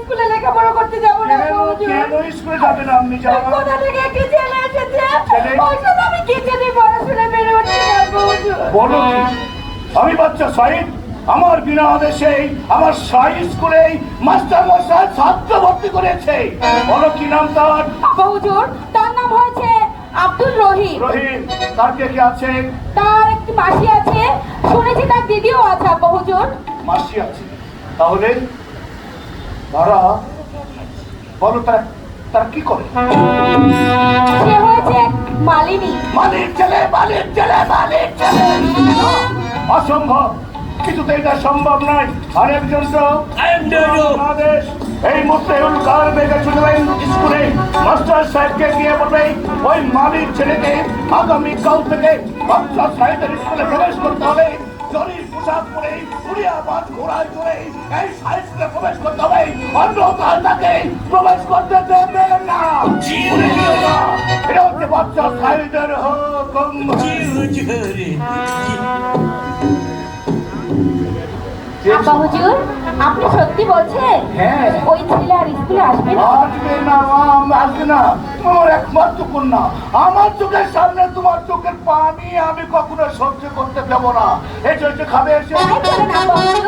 স্কুলে লেখাপড়া করতে যাব না আব্বা হুজুর। কেন স্কুলে যাবে না আপনি? যাবেন কোথা থেকে কি ছেলে এসেছে? ছেলে? ওই জন্য আমি কিছুতেই পড়াশোনা বেড়ে উঠছি না আব্বা হুজুর। বলো কি? আমি বাচ্চা সাইদ আমার বিনা আদেশে আমার শাহী স্কুলে মাস্টার মশাই ছাত্র ভর্তি করেছে। বলো কি নাম তার? আব্বা হুজুর, তার নাম হয়েছে আব্দুল রহিম। রহিম। তার কে কে আছে? তার একটি মাসি আছে, শুনেছি তার দিদিও আছে আব্বা হুজুর। মাসি আছে? তাহলে তারা বলো তার তার কি করে? সে হয়েছে মালিনী। মালিক ছেলে, মালিক ছেলে, মালিক ছেলে। অসম্ভব, কিছুতে এটা সম্ভব নয়। আরেকজন তো আদেশ এই মুহূর্তে উল্কার বেগে ছুটবেন স্কুলে, মাস্টার সাহেবকে গিয়ে বলবে ওই মালিক ছেলেকে আগামীকাল থেকে মাস্টার সাহেবের স্কুলে প্রবেশ করতে হবে। জরির পোশাক পরে উড়িয়া বাদ ঘোড়ায় চড়ে এই স্কুলে প্রবেশ করতে হবে, অন্যথায় তাকে প্রবেশ করতে দেবে না। ভুলে যেও না, এটা হচ্ছে বাচ্চা সাহেবের হুকুম। আব্বা হুজুর, আপনি সত্যি বলছেন? হ্যাঁ। ওই ছেলে আর স্কুলে আসবে না? আসবে না, আসবে না। তোমার একমাত্র কন্যা, আমার চোখের সামনে তোমার চোখের পানি আমি কখনো সহ্য করতে দেবো না। এই চলছে খাবে এসে। তাই চলেন আব্বা হুজুর।